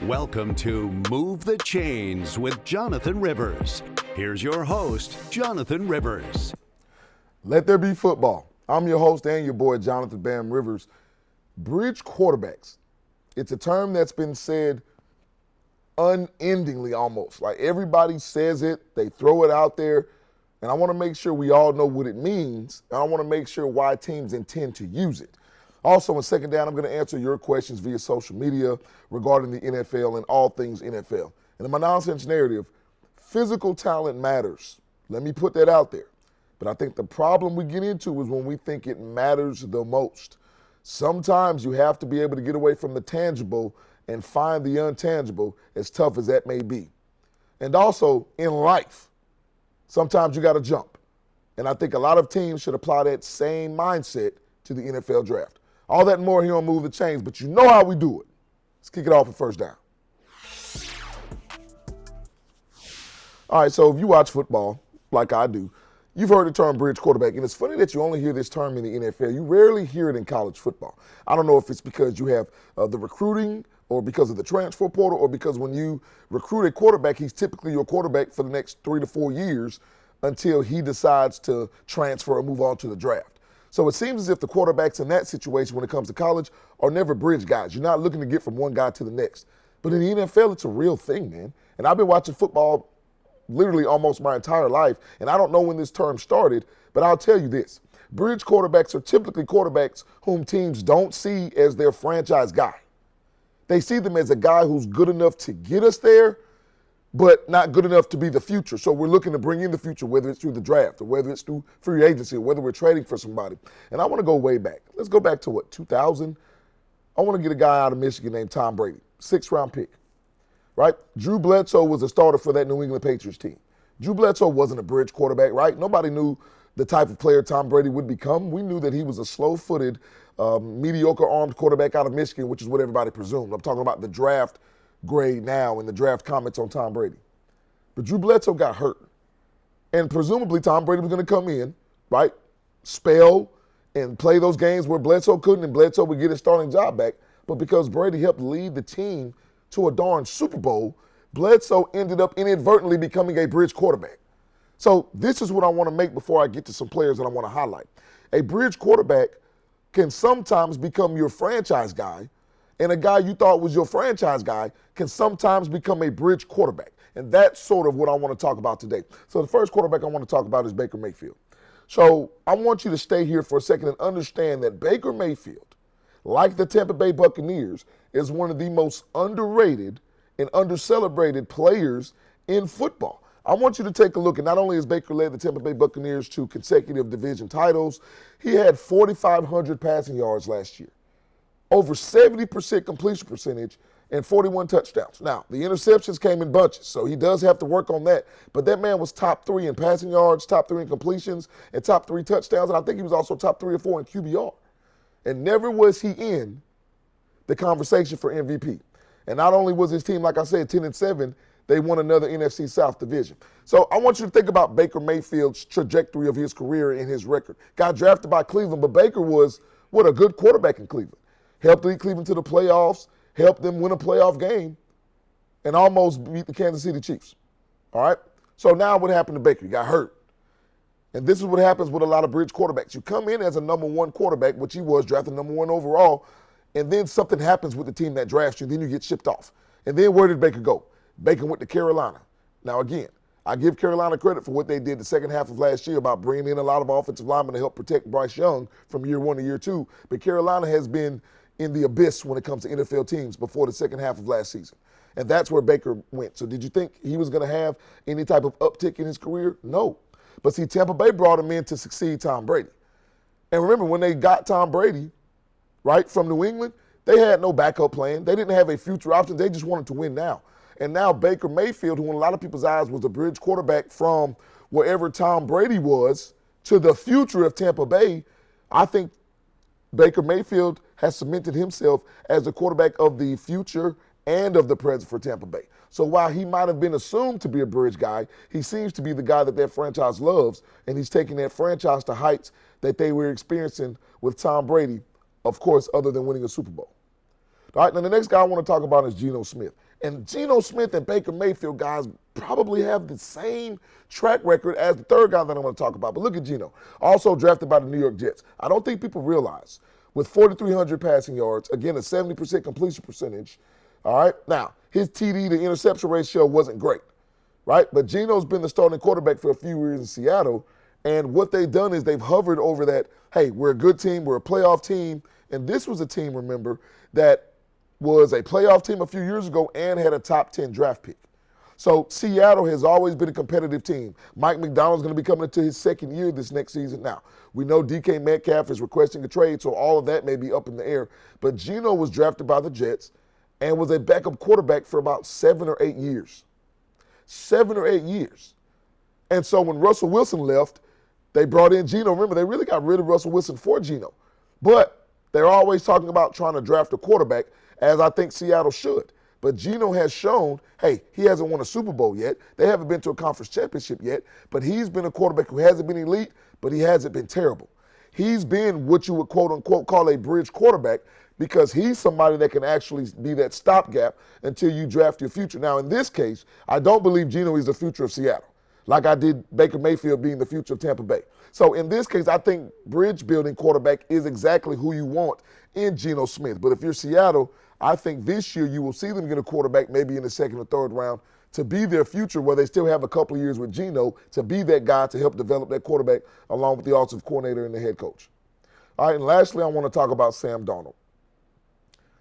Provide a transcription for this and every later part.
Welcome to Move the Chains with Jonathan Rivers. Here's your host, Jonathan Rivers. Let there be football. I'm your host and your boy, Jonathan Bam Rivers. Bridge quarterbacks. It's a term that's been said unendingly almost. Like everybody says it, they throw it out there, and I want to make sure we all know what it means, and I want to make sure why teams intend to use it. Also, in second down, I'm going to answer your questions via social media regarding the NFL and all things NFL. And in my nonsense narrative, physical talent matters. Let me put that out there. But I think the problem we get into is when we think it matters the most. Sometimes you have to be able to get away from the tangible and find the intangible, as tough as that may be. And also, in life, sometimes you got to jump. And I think a lot of teams should apply that same mindset to the NFL draft. All that and more here on Move the Chains, but you know how we do it. Let's kick it off with first down. All right, so if you watch football, like I do, you've heard the term bridge quarterback, and it's funny that you only hear this term in the NFL. You rarely hear it in college football. I don't know if it's because you have the recruiting or because of the transfer portal or because when you recruit a quarterback, he's typically your quarterback for the next 3 to 4 years until he decides to transfer or move on to the draft. So it seems as if the quarterbacks in that situation when it comes to college are never bridge guys. You're not looking to get from one guy to the next. But in the NFL, it's a real thing, man. And I've been watching football literally almost my entire life, and I don't know when this term started, but I'll tell you this. Bridge quarterbacks are typically quarterbacks whom teams don't see as their franchise guy. They see them as a guy who's good enough to get us there, but not good enough to be the future. So we're looking to bring in the future, whether it's through the draft or whether it's through free agency or whether we're trading for somebody. And I want to go way back. Let's go back to 2000? I want to get a guy out of Michigan named Tom Brady, 6th-round pick, right? Drew Bledsoe was a starter for that New England Patriots team. Drew Bledsoe wasn't a bridge quarterback, right? Nobody knew the type of player Tom Brady would become. We knew that he was a slow-footed, mediocre-armed quarterback out of Michigan, which is what everybody presumed. I'm talking about the draft grade now and the draft comments on Tom Brady. But Drew Bledsoe got hurt. And presumably Tom Brady was going to come in, right, spell and play those games where Bledsoe couldn't and Bledsoe would get his starting job back. But because Brady helped lead the team to a darn Super Bowl, Bledsoe ended up inadvertently becoming a bridge quarterback. So this is what I want to make before I get to some players that I want to highlight. A bridge quarterback can sometimes become your franchise guy, and a guy you thought was your franchise guy can sometimes become a bridge quarterback. And that's sort of what I want to talk about today. So the first quarterback I want to talk about is Baker Mayfield. So I want you to stay here for a second and understand that Baker Mayfield, like the Tampa Bay Buccaneers, is one of the most underrated and under-celebrated players in football. I want you to take a look, and not only has Baker led the Tampa Bay Buccaneers to consecutive division titles, he had 4,500 passing yards last year, over 70% completion percentage, and 41 touchdowns. Now, the interceptions came in bunches, so he does have to work on that. But that man was top 3 in passing yards, top 3 in completions, and top 3 touchdowns. And I think he was also top 3 or 4 in QBR. And never was he in the conversation for MVP. And not only was his team, like I said, 10-7, they won another NFC South division. So I want you to think about Baker Mayfield's trajectory of his career and his record. Got drafted by Cleveland, but Baker was, a good quarterback in Cleveland. Helped lead Cleveland to the playoffs, helped them win a playoff game, and almost beat the Kansas City Chiefs. All right? So now what happened to Baker? He got hurt. And this is what happens with a lot of bridge quarterbacks. You come in as a number 1 quarterback, which he was, drafted number 1 overall, and then something happens with the team that drafts you, and then you get shipped off. And then where did Baker go? Baker went to Carolina. Now, again, I give Carolina credit for what they did the second half of last year about bringing in a lot of offensive linemen to help protect Bryce Young from year 1 to year 2. But Carolina has been in the abyss when it comes to NFL teams before the second half of last season. And that's where Baker went. So did you think he was going to have any type of uptick in his career? No. But see, Tampa Bay brought him in to succeed Tom Brady. And remember, when they got Tom Brady, right, from New England, they had no backup plan. They didn't have a future option. They just wanted to win now. And now Baker Mayfield, who in a lot of people's eyes was a bridge quarterback from wherever Tom Brady was to the future of Tampa Bay, I think Baker Mayfield has cemented himself as the quarterback of the future and of the present for Tampa Bay. So while he might have been assumed to be a bridge guy, he seems to be the guy that that franchise loves, and he's taking that franchise to heights that they were experiencing with Tom Brady, of course, other than winning a Super Bowl. All right, now the next guy I want to talk about is Geno Smith. And Geno Smith and Baker Mayfield, guys, probably have the same track record as the third guy that I'm going to talk about. But look at Geno, also drafted by the New York Jets. I don't think people realize, with 4,300 passing yards, again, a 70% completion percentage, all right? Now, his TD to interception ratio wasn't great, right? But Geno's been the starting quarterback for a few years in Seattle, and what they've done is they've hovered over that, hey, we're a good team, we're a playoff team, and this was a team, remember, that was a playoff team a few years ago and had a top 10 draft pick. So Seattle has always been a competitive team. Mike McDonald's going to be coming into his second year this next season. Now, we know DK Metcalf is requesting a trade, so all of that may be up in the air. But Geno was drafted by the Jets and was a backup quarterback for about 7 or 8 years. 7 or 8 years. And so when Russell Wilson left, they brought in Geno. Remember, they really got rid of Russell Wilson for Geno. But they're always talking about trying to draft a quarterback, as I think Seattle should. But Geno has shown, hey, he hasn't won a Super Bowl yet. They haven't been to a conference championship yet. But he's been a quarterback who hasn't been elite, but he hasn't been terrible. He's been what you would quote unquote call a bridge quarterback because he's somebody that can actually be that stopgap until you draft your future. Now, in this case, I don't believe Geno is the future of Seattle, like I did Baker Mayfield being the future of Tampa Bay. So in this case, I think bridge building quarterback is exactly who you want in Geno Smith. But if you're Seattle, I think this year you will see them get a quarterback maybe in the second or third round to be their future, where they still have a couple of years with Geno to be that guy to help develop that quarterback along with the offensive coordinator and the head coach. All right, and lastly, I want to talk about Sam Darnold.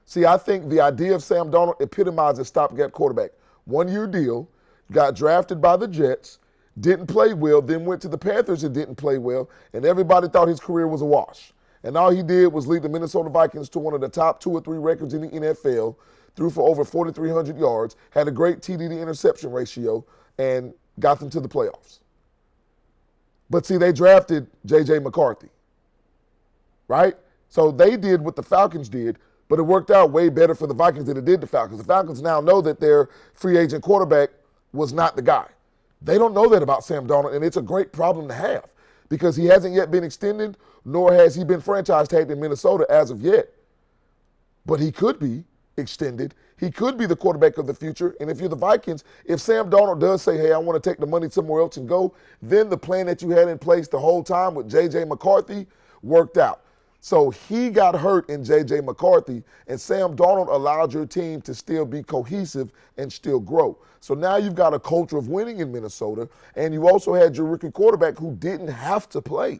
See, I think the idea of Sam Darnold epitomizes stopgap quarterback. 1-year deal, got drafted by the Jets, didn't play well, then went to the Panthers and didn't play well, and everybody thought his career was a wash. And all he did was lead the Minnesota Vikings to one of the top 2 or 3 records in the NFL, threw for over 4,300 yards, had a great TD to interception ratio, and got them to the playoffs. But see, they drafted J.J. McCarthy, right? So they did what the Falcons did, but it worked out way better for the Vikings than it did the Falcons. The Falcons now know that their free agent quarterback was not the guy. They don't know that about Sam Darnold, and it's a great problem to have because he hasn't yet been extended, nor has he been franchise tagged in Minnesota as of yet. But he could be extended. He could be the quarterback of the future. And if you're the Vikings, if Sam Darnold does say, hey, I want to take the money somewhere else and go, then the plan that you had in place the whole time with J.J. McCarthy worked out. So he got hurt in J.J. McCarthy, and Sam Darnold allowed your team to still be cohesive and still grow. So now you've got a culture of winning in Minnesota, and you also had your rookie quarterback who didn't have to play.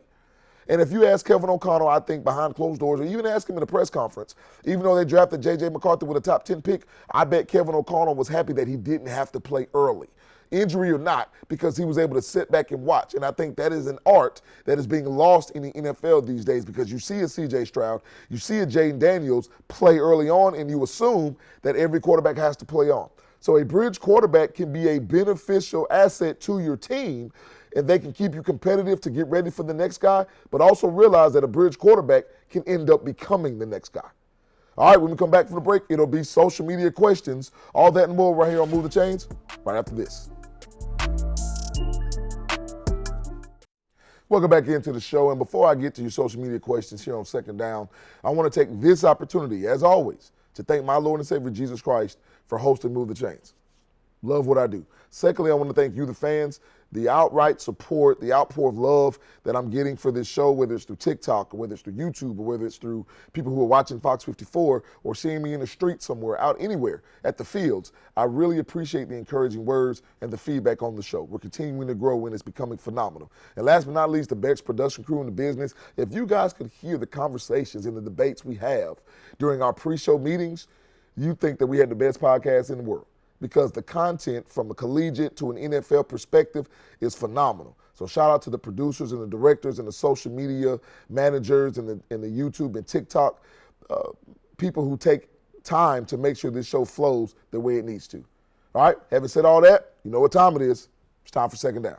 And if you ask Kevin O'Connell, I think behind closed doors, or even ask him in a press conference, even though they drafted J.J. McCarthy with a top 10 pick, I bet Kevin O'Connell was happy that he didn't have to play early, injury or not, because he was able to sit back and watch. And I think that is an art that is being lost in the NFL these days because you see a C.J. Stroud, you see a Jaden Daniels play early on, and you assume that every quarterback has to play on. So a bridge quarterback can be a beneficial asset to your team, and they can keep you competitive to get ready for the next guy, but also realize that a bridge quarterback can end up becoming the next guy. All right, when we come back from the break, it'll be social media questions, all that and more right here on Move the Chains, right after this. Welcome back into the show, and before I get to your social media questions here on Second Down, I want to take this opportunity, as always, to thank my Lord and Savior Jesus Christ for hosting Move the Chains. Love what I do. Secondly, I want to thank you, the fans, the outright support, the outpour of love that I'm getting for this show, whether it's through TikTok or whether it's through YouTube or whether it's through people who are watching Fox 54 or seeing me in the street somewhere, out anywhere, at the fields. I really appreciate the encouraging words and the feedback on the show. We're continuing to grow and it's becoming phenomenal. And last but not least, the best production crew in the business. If you guys could hear the conversations and the debates we have during our pre-show meetings, you'd think that we had the best podcast in the world, because the content from a collegiate to an NFL perspective is phenomenal. So shout out to the producers and the directors and the social media managers and the YouTube and TikTok people who take time to make sure this show flows the way it needs to. All right, having said all that, you know what time it is. It's time for Second Down.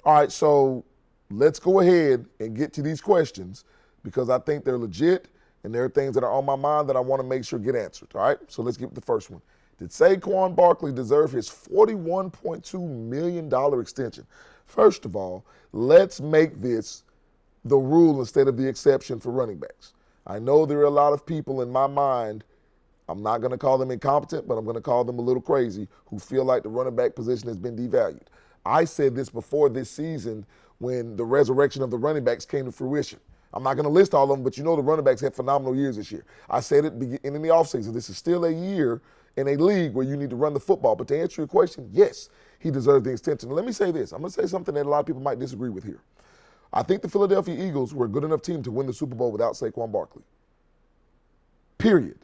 All right, so let's go ahead and get to these questions because I think they're legit and there are things that are on my mind that I want to make sure get answered. All right, so let's get with the first one. Did Saquon Barkley deserve his $41.2 million extension? First of all, let's make this the rule instead of the exception for running backs. I know there are a lot of people in my mind, I'm not going to call them incompetent, but I'm going to call them a little crazy, who feel like the running back position has been devalued. I said this before this season when the resurrection of the running backs came to fruition. I'm not going to list all of them, but you know the running backs had phenomenal years this year. I said it beginning in the offseason. This is still a year in a league where you need to run the football. But to answer your question, yes, he deserved the extension. And let me say this. I'm going to say something that a lot of people might disagree with here. I think the Philadelphia Eagles were a good enough team to win the Super Bowl without Saquon Barkley. Period.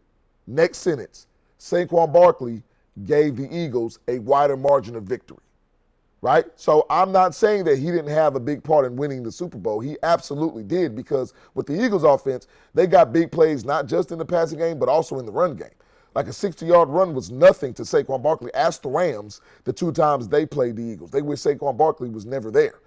Next sentence. Saquon Barkley gave the Eagles a wider margin of victory. Right? So I'm not saying that he didn't have a big part in winning the Super Bowl. He absolutely did, because with the Eagles offense, they got big plays not just in the passing game, but also in the run game. Like a 60-yard run was nothing to Saquon Barkley. Ask the Rams the 2 times they played the Eagles. They wish Saquon Barkley was never there.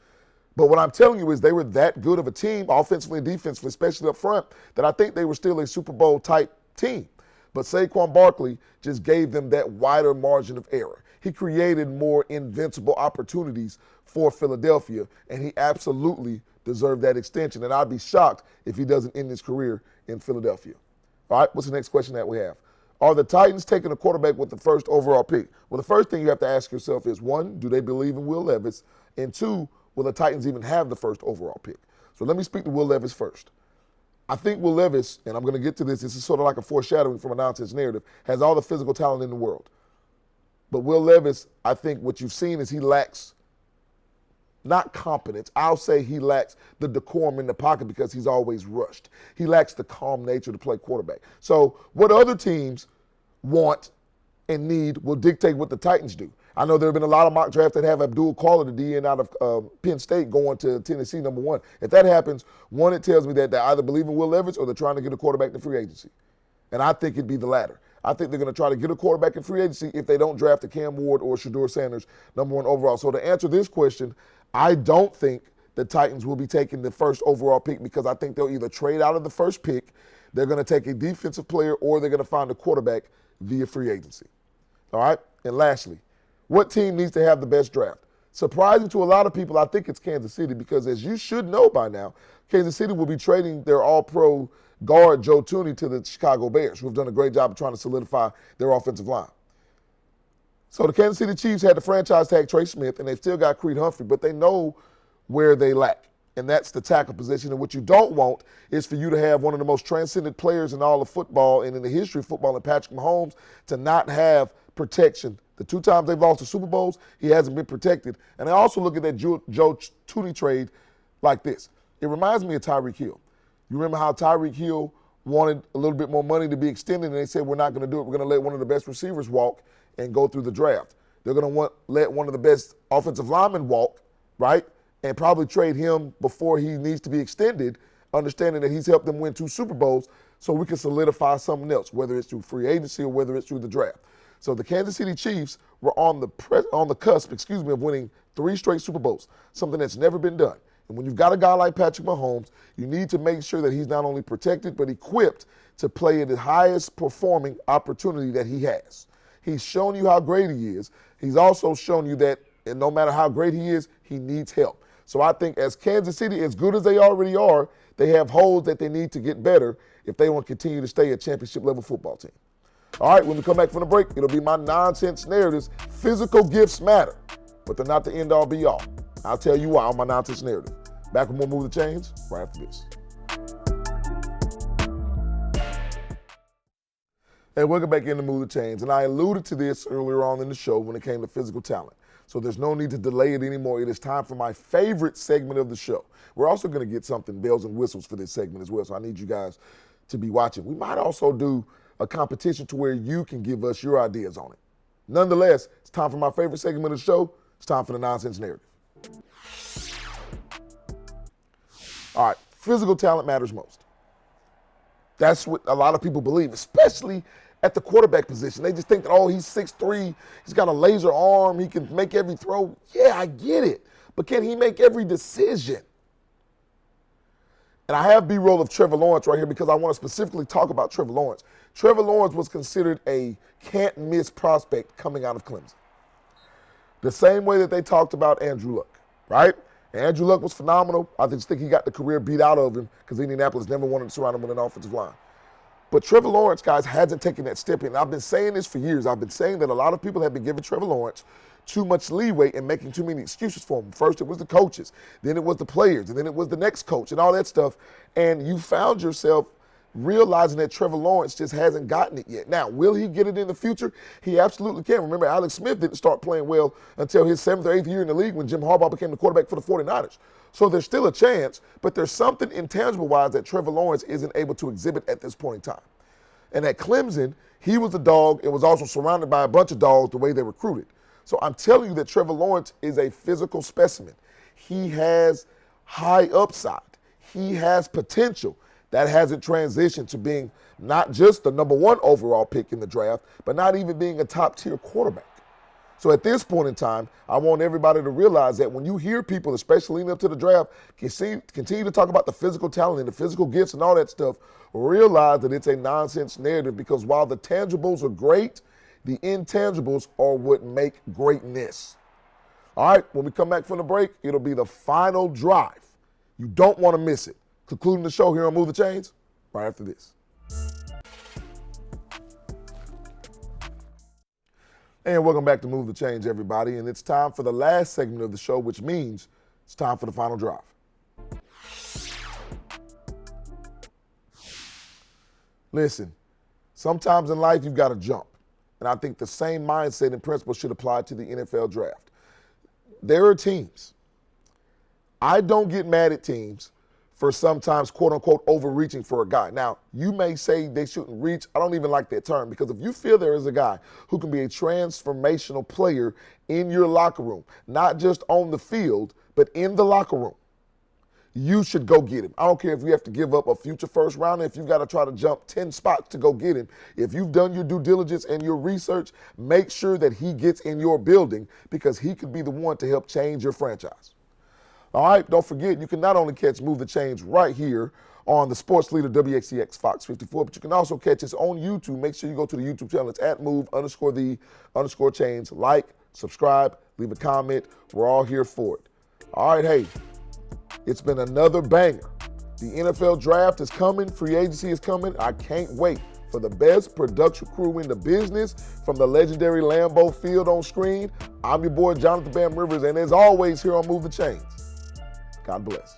But what I'm telling you is they were that good of a team, offensively and defensively, especially up front, that I think they were still a Super Bowl type team. But Saquon Barkley just gave them that wider margin of error. He created more invincible opportunities for Philadelphia, and he absolutely deserved that extension. And I'd be shocked if he doesn't end his career in Philadelphia. All right, what's the next question that we have? Are the Titans taking a quarterback with the first overall pick? Well, the first thing you have to ask yourself is, 1, do they believe in Will Levis? And 2, will the Titans even have the first overall pick? So let me speak to Will Levis first. I think Will Levis, and I'm going to get to this is sort of like a foreshadowing from a nonsense narrative, has all the physical talent in the world. But Will Levis, I think what you've seen is he lacks, not competence, I'll say he lacks the decorum in the pocket because he's always rushed. He lacks the calm nature to play quarterback. So what other teams want and need will dictate what the Titans do. I know there have been a lot of mock drafts that have Abdul Quality, the DN out of Penn State, going to Tennessee, number 1. If that happens, 1, it tells me that they either believe in Will Levis or they're trying to get a quarterback to free agency. And I think it'd be the latter. I think they're going to try to get a quarterback in free agency if they don't draft a Cam Ward or Shedeur Sanders, number 1 overall. So to answer this question, I don't think the Titans will be taking the first overall pick, because I think they'll either trade out of the first pick, they're going to take a defensive player, or they're going to find a quarterback via free agency. All right? And lastly, what team needs to have the best draft? Surprising to a lot of people, I think it's Kansas City, because as you should know by now, Kansas City will be trading their all-pro guard Joe Thuney to the Chicago Bears, who have done a great job of trying to solidify their offensive line. So the Kansas City Chiefs had to franchise tag Trey Smith, and they've still got Creed Humphrey, but they know where they lack, and that's the tackle position. And what you don't want is for you to have one of the most transcendent players in all of football and in the history of football, in Patrick Mahomes, to not have protection. The 2 times they've lost the Super Bowls, he hasn't been protected. And I also look at that Joe Thuney trade like this. It reminds me of Tyreek Hill. You remember how Tyreek Hill wanted a little bit more money to be extended, and they said, we're not going to do it. We're going to let one of the best receivers walk and go through the draft. They're going to let one of the best offensive linemen walk, right, and probably trade him before he needs to be extended, understanding that he's helped them win 2 Super Bowls, so we can solidify something else, whether it's through free agency or whether it's through the draft. So the Kansas City Chiefs were on the cusp of winning 3 straight Super Bowls, something that's never been done. And when you've got a guy like Patrick Mahomes, you need to make sure that he's not only protected but equipped to play at the highest performing opportunity that he has. He's shown you how great he is. He's also shown you that no matter how great he is, he needs help. So I think as Kansas City, as good as they already are, they have holes that they need to get better if they want to continue to stay a championship-level football team. All right, when we come back from the break, it'll be my nonsense narratives. Physical gifts matter, but they're not the end-all, be-all. I'll tell you why on my nonsense narrative. Back with more Move the Chains right after this. And welcome back into Move the Chains. And I alluded to this earlier on in the show when it came to physical talent. So there's no need to delay it anymore. It is time for my favorite segment of the show. We're also going to get something bells and whistles for this segment as well, so I need you guys to be watching. We might also do a competition to where you can give us your ideas on it. Nonetheless, it's time for my favorite segment of the show. It's time for the nonsense narrative. All right, physical talent matters most. That's what a lot of people believe, especially at the quarterback position. They just think that, oh, he's 6'3", he's got a laser arm, he can make every throw. Yeah, I get it. But can he make every decision? And I have B-roll of Trevor Lawrence right here because I want to specifically talk about Trevor Lawrence. Trevor Lawrence was considered a can't-miss prospect coming out of Clemson. The same way that they talked about Andrew Luck, right? Andrew Luck was phenomenal. I just think he got the career beat out of him because Indianapolis never wanted to surround him with an offensive line. But Trevor Lawrence, guys, hasn't taken that step in. I've been saying this for years. I've been saying that a lot of people have been giving Trevor Lawrence too much leeway and making too many excuses for him. First, it was the coaches. Then it was the players. And then it was the next coach and all that stuff. And you found yourself realizing that Trevor Lawrence just hasn't gotten it yet. Now, will he get it in the future? He absolutely can. Remember, Alex Smith didn't start playing well until his 7th or 8th year in the league when Jim Harbaugh became the quarterback for the 49ers. So there's still a chance, but there's something intangible-wise that Trevor Lawrence isn't able to exhibit at this point in time. And at Clemson, he was a dog and was also surrounded by a bunch of dogs the way they recruited. So I'm telling you that Trevor Lawrence is a physical specimen. He has high upside. He has potential. That hasn't transitioned to being not just the number 1 overall pick in the draft, but not even being a top-tier quarterback. So at this point in time, I want everybody to realize that when you hear people, especially leading up to the draft, continue to talk about the physical talent and the physical gifts and all that stuff, realize that it's a nonsense narrative because while the tangibles are great, the intangibles are what make greatness. All right, when we come back from the break, it'll be the final drive. You don't want to miss it. Concluding the show here on Move the Chains, right after this. And welcome back to Move the Chains, everybody. And it's time for the last segment of the show, which means it's time for the final drive. Listen, sometimes in life you've got to jump. And I think the same mindset and principle should apply to the NFL draft. There are teams. I don't get mad at teams for sometimes, quote unquote, overreaching for a guy. Now, you may say they shouldn't reach. I don't even like that term because if you feel there is a guy who can be a transformational player in your locker room, not just on the field, but in the locker room, you should go get him. I don't care if you have to give up a future first rounder, if you've got to try to jump 10 spots to go get him. If you've done your due diligence and your research, make sure that he gets in your building because he could be the one to help change your franchise. All right, don't forget, you can not only catch Move the Chains right here on the Sports Leader WXCX Fox 54, but you can also catch us on YouTube. Make sure you go to the YouTube channel. It's at Move_the_Chains. Like, subscribe, leave a comment. We're all here for it. All right, hey, it's been another banger. The NFL draft is coming. Free agency is coming. I can't wait for the best production crew in the business from the legendary Lambeau Field on screen. I'm your boy, Jonathan Bam Rivers, and as always here on Move the Chains, God bless.